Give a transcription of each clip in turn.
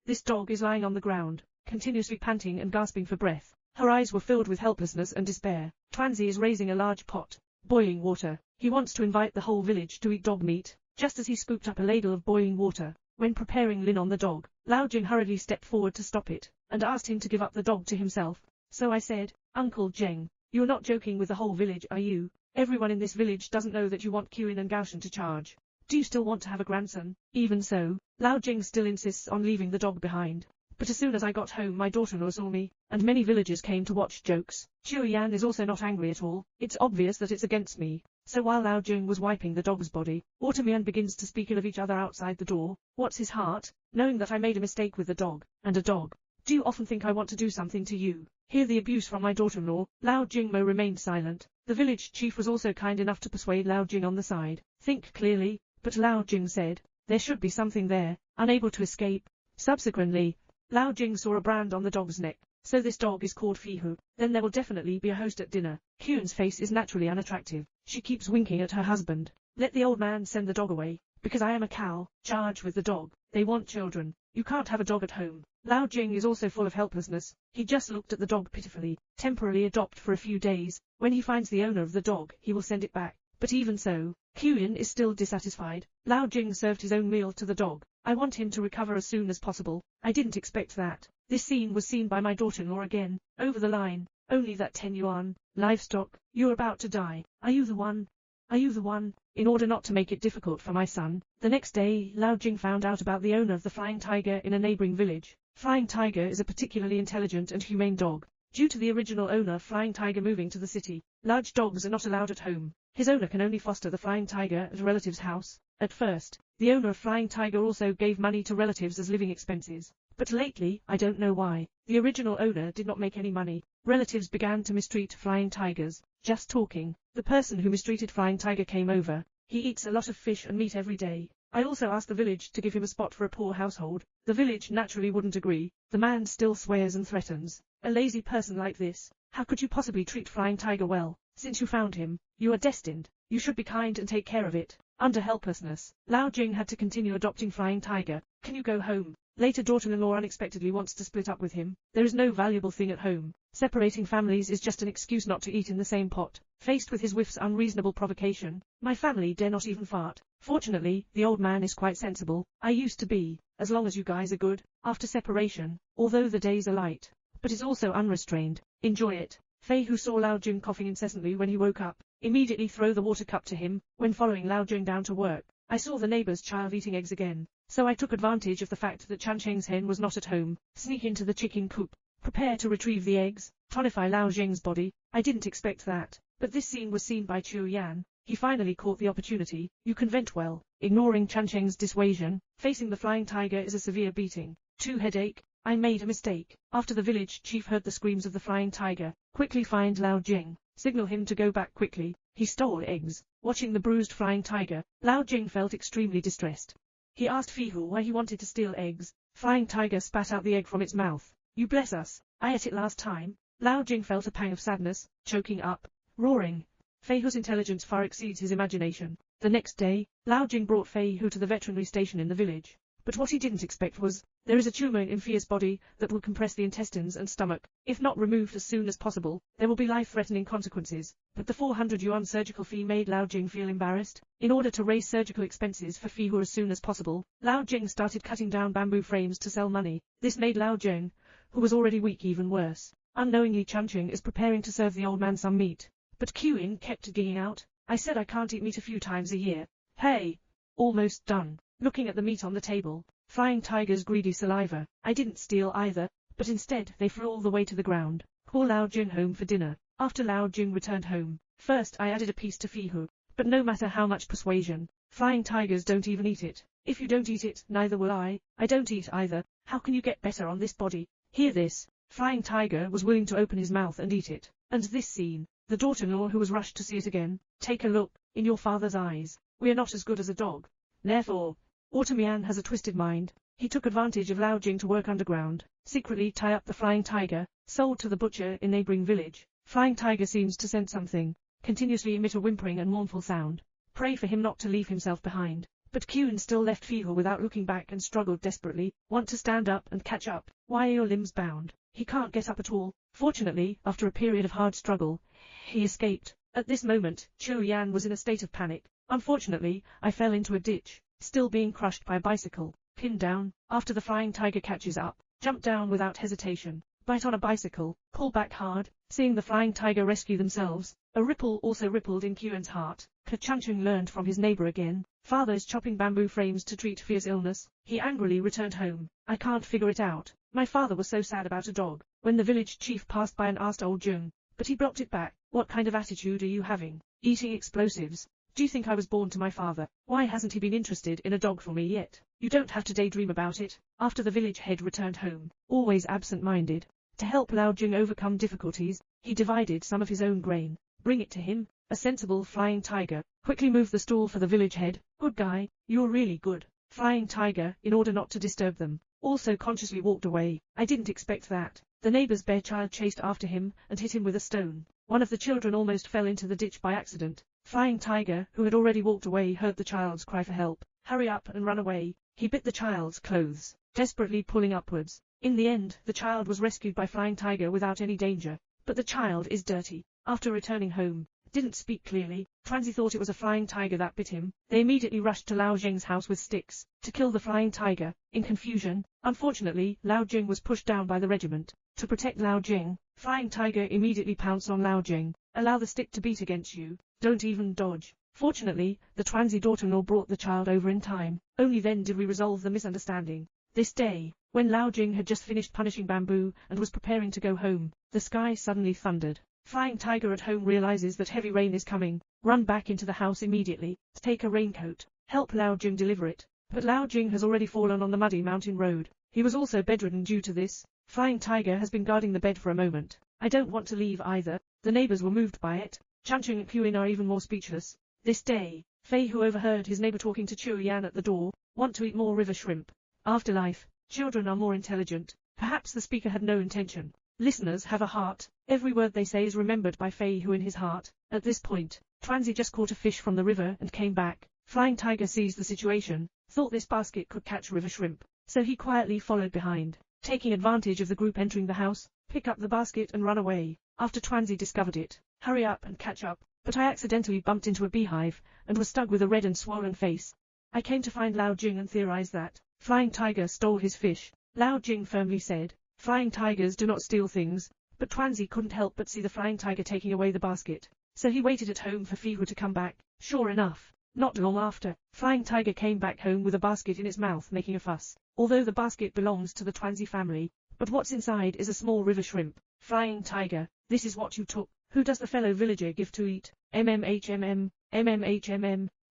This dog is lying on the ground, continuously panting and gasping for breath. Her eyes were filled with helplessness and despair. Twansy is raising a large pot, boiling water. He wants to invite the whole village to eat dog meat. Just as he scooped up a ladle of boiling water, when preparing Lin on the dog, Lao Jing hurriedly stepped forward to stop it, and asked him to give up the dog to himself. So I said, Uncle Zheng, you're not joking with the whole village, are you? Everyone in this village doesn't know that you want Qin and Gaoshan to charge. Do you still want to have a grandson? Even so, Lao Jing still insists on leaving the dog behind. But as soon as I got home, my daughter-in-law saw me, and many villagers came to watch jokes. Qiu Yan is also not angry at all. It's obvious that it's against me. So while Lao Jing was wiping the dog's body, Automian begins to speak ill of each other outside the door. What's his heart? Knowing that I made a mistake with the dog, and a dog. Do you often think I want to do something to you? Hear the abuse from my daughter-in-law. Lao Jingmo remained silent. The village chief was also kind enough to persuade Lao Jing on the side. Think clearly. But Lao Jing said, there should be something there, unable to escape. Subsequently, Lao Jing saw a brand on the dog's neck. So this dog is called Fihu. Then there will definitely be a host at dinner. Qin's face is naturally unattractive. She keeps winking at her husband. Let the old man send the dog away, because I am a cow, charged with the dog. They want children. You can't have a dog at home. Lao Jing is also full of helplessness. He just looked at the dog pitifully. Temporarily adopt for a few days. When he finds the owner of the dog, he will send it back. But even so, Qin is still dissatisfied. Lao Jing served his own meal to the dog. I want him to recover as soon as possible. I didn't expect that. This scene was seen by my daughter-in-law again. Over the line. Only that 10 yuan. Livestock. You're about to die. Are you the one? Are you the one? In order not to make it difficult for my son. The next day, Lao Jing found out about the owner of the Flying Tiger in a neighboring village. Flying Tiger is a particularly intelligent and humane dog. Due to the original owner Flying Tiger moving to the city, large dogs are not allowed at home. His owner can only foster the Flying Tiger at a relative's house. At first, the owner of Flying Tiger also gave money to relatives as living expenses. But lately, I don't know why, the original owner did not make any money. Relatives began to mistreat Flying Tigers. Just talking, the person who mistreated Flying Tiger came over. He eats a lot of fish and meat every day. I also asked the village to give him a spot for a poor household. The village naturally wouldn't agree. The man still swears and threatens. A lazy person like this, how could you possibly treat Flying Tiger well? Since you found him, you are destined. You should be kind and take care of it. Under helplessness, Lao Jing had to continue adopting Flying Tiger. Can you go home? Later daughter-in-law unexpectedly wants to split up with him. There is no valuable thing at home. Separating families is just an excuse not to eat in the same pot. Faced with his wife's unreasonable provocation, my family dare not even fart. Fortunately, the old man is quite sensible. I used to be, as long as you guys are good. After separation, although the days are light, but is also unrestrained. Enjoy it. Fei, who saw Lao Jing coughing incessantly when he woke up, immediately threw the water cup to him. When following Lao Jing down to work, I saw the neighbor's child eating eggs again. So I took advantage of the fact that Chancheng's hen was not at home. Sneak into the chicken coop. Prepare to retrieve the eggs. Tonify Lao Jing's body. I didn't expect that. But this scene was seen by Qiu Yan. He finally caught the opportunity. You can vent well. Ignoring Chancheng's dissuasion, facing the Flying Tiger is a severe beating. 2 headache. I made a mistake. After the village chief heard the screams of the Flying Tiger, quickly find Lao Jing. Signal him to go back quickly. He stole eggs. Watching the bruised Flying Tiger, Lao Jing felt extremely distressed. He asked Fihu why he wanted to steal eggs. Flying Tiger spat out the egg from its mouth. You bless us. I ate it last time. Lao Jing felt a pang of sadness, choking up, roaring. Feihu's intelligence far exceeds his imagination. The next day, Lao Jing brought Feihu to the veterinary station in the village. But what he didn't expect was, there is a tumor in Fia's body that will compress the intestines and stomach. If not removed as soon as possible, there will be life-threatening consequences. But the 400 yuan surgical fee made Lao Jing feel embarrassed. In order to raise surgical expenses for Fihu as soon as possible, Lao Jing started cutting down bamboo frames to sell money. This made Lao Jing, who was already weak, even worse. Unknowingly, Chancheng is preparing to serve the old man some meat. But Qin kept gigging out. I said I can't eat meat a few times a year. Hey! Almost done. Looking at the meat on the table, Flying Tiger's greedy saliva. I didn't steal either, but instead they flew all the way to the ground. Call Lao Jing home for dinner. After Lao Jing returned home, first I added a piece to Fihu. But no matter how much persuasion, Flying Tigers don't even eat it. If you don't eat it, neither will I. I don't eat either. How can you get better on this body? Hear this. Flying Tiger was willing to open his mouth and eat it. And this scene, the daughter-in-law who was rushed to see it again. Take a look, in your father's eyes. We are not as good as a dog. Therefore, Automian has a twisted mind. He took advantage of Lao Jing to work underground, secretly tie up the Flying Tiger, sold to the butcher in neighboring village. Flying Tiger seems to sense something, continuously emit a whimpering and mournful sound. Pray for him not to leave himself behind. But Kyun still left Fihu without looking back and struggled desperately. Want to stand up and catch up? Why are your limbs bound? He can't get up at all. Fortunately, after a period of hard struggle, he escaped. At this moment, Chu Yan was in a state of panic. Unfortunately, I fell into a ditch, still being crushed by a bicycle. Pinned down, after the flying tiger catches up, jump down without hesitation, bite on a bicycle, pull back hard. Seeing the flying tiger rescue themselves, a ripple also rippled in Kyun's heart. Changchun learned from his neighbor again. Father's chopping bamboo frames to treat fierce illness. He angrily returned home. I can't figure it out. My father was so sad about a dog. When the village chief passed by and asked old Jung, but he blocked it back. What kind of attitude are you having? Eating explosives? Do you think I was born to my father? Why hasn't he been interested in a dog for me yet? You don't have to daydream about it. After the village head returned home, always absent-minded, to help Lao Jing overcome difficulties, he divided some of his own grain. Bring it to him. A sensible flying tiger quickly moved the stool for the village head. Good guy, you're really good. Flying tiger, in order not to disturb them, also consciously walked away. I didn't expect that. The neighbor's bear child chased after him and hit him with a stone. One of the children almost fell into the ditch by accident. Flying tiger, who had already walked away, heard the child's cry for help. Hurry up and run away. He bit the child's clothes, desperately pulling upwards. In the end, the child was rescued by Flying Tiger without any danger. But the child is dirty. After returning home, didn't speak clearly. Franzi thought it was a flying tiger that bit him. They immediately rushed to Lao Jing's house with sticks, to kill the flying tiger. In confusion, unfortunately, Lao Jing was pushed down by the regiment. To protect Lao Jing, Flying Tiger immediately pounced on Lao Jing. Allow the stick to beat against you. Don't even dodge. Fortunately, the Transi daughter-in-law brought the child over in time. Only then did we resolve the misunderstanding. This day, when Lao Jing had just finished punishing Bamboo and was preparing to go home, the sky suddenly thundered. Flying Tiger at home realizes that heavy rain is coming. Run back into the house immediately. Take a raincoat. Help Lao Jing deliver it. But Lao Jing has already fallen on the muddy mountain road. He was also bedridden due to this. Flying Tiger has been guarding the bed for a moment. I don't want to leave either. The neighbors were moved by it. Changchun and Kyun are even more speechless. This day, Fei, who overheard his neighbor talking to Chu Yan at the door, want to eat more river shrimp. Afterlife, children are more intelligent. Perhaps the speaker had no intention. Listeners have a heart. Every word they say is remembered by Fei, who in his heart. At this point, Transi just caught a fish from the river and came back. Flying Tiger sees the situation, thought this basket could catch river shrimp, so he quietly followed behind, taking advantage of the group entering the house, pick up the basket and run away. After Transi discovered it, hurry up and catch up. But I accidentally bumped into a beehive, and was stuck with a red and swollen face. I came to find Lao Jing and theorized that Flying Tiger stole his fish. Lao Jing firmly said, Flying Tigers do not steal things, but Transi couldn't help but see the Flying Tiger taking away the basket. So he waited at home for Fihu to come back. Sure enough, not long after, Flying Tiger came back home with a basket in its mouth making a fuss. Although the basket belongs to the Transi family, but what's inside is a small river shrimp. Flying Tiger, this is what you took. Who does the fellow villager give to eat? MMHMM.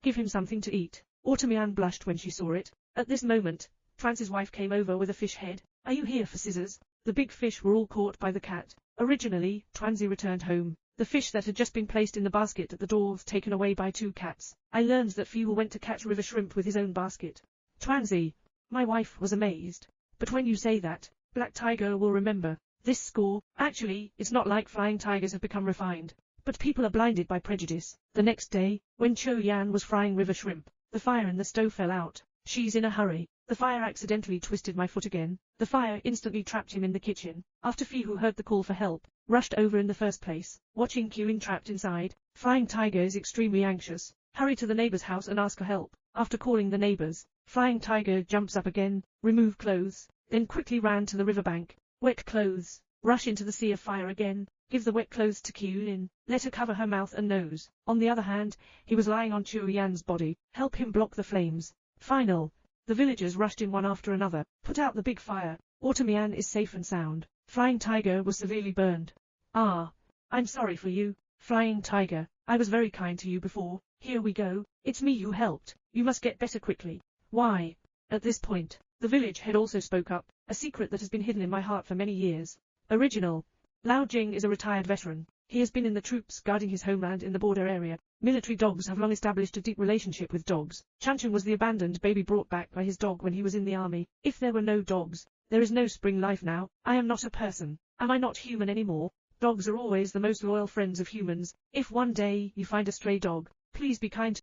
Give him something to eat. Autumn blushed when she saw it. At this moment, Transi's wife came over with a fish head. Are you here for scissors? The big fish were all caught by the cat. Originally, Transi returned home. The fish that had just been placed in the basket at the door was taken away by 2 cats. I learned that Fihu went to catch river shrimp with his own basket. Transi, my wife was amazed. But when you say that, Black Tiger will remember this score. Actually, it's not like Flying Tigers have become refined, but people are blinded by prejudice. The next day, when Cho Yan was frying river shrimp, the fire in the stove fell out. She's in a hurry. The fire accidentally twisted my foot again. The fire instantly trapped him in the kitchen. After Fihu heard the call for help, rushed over in the first place. Watching Kyun trapped inside, Flying Tiger is extremely anxious. Hurry to the neighbor's house and ask for help. After calling the neighbors, Flying Tiger jumps up again, remove clothes, then quickly ran to the riverbank. Wet clothes. Rush into the sea of fire again. Give the wet clothes to Kyun. Let her cover her mouth and nose. On the other hand, he was lying on Chu Yan's body. Help him block the flames. Final. The villagers rushed in one after another. Put out the big fire. Autumn Yan is safe and sound. Flying Tiger was severely burned. Ah. I'm sorry for you, Flying Tiger. I was very kind to you before. Here we go. It's me who helped. You must get better quickly. Why? At this point, the village head also spoke up. A secret that has been hidden in my heart for many years. Original. Lao Jing is a retired veteran. He has been in the troops guarding his homeland in the border area. Military dogs have long established a deep relationship with dogs. Changchun was the abandoned baby brought back by his dog when he was in the army. If there were no dogs, there is no spring life now. I am not a person. Am I not human anymore? Dogs are always the most loyal friends of humans. If one day you find a stray dog, please be kind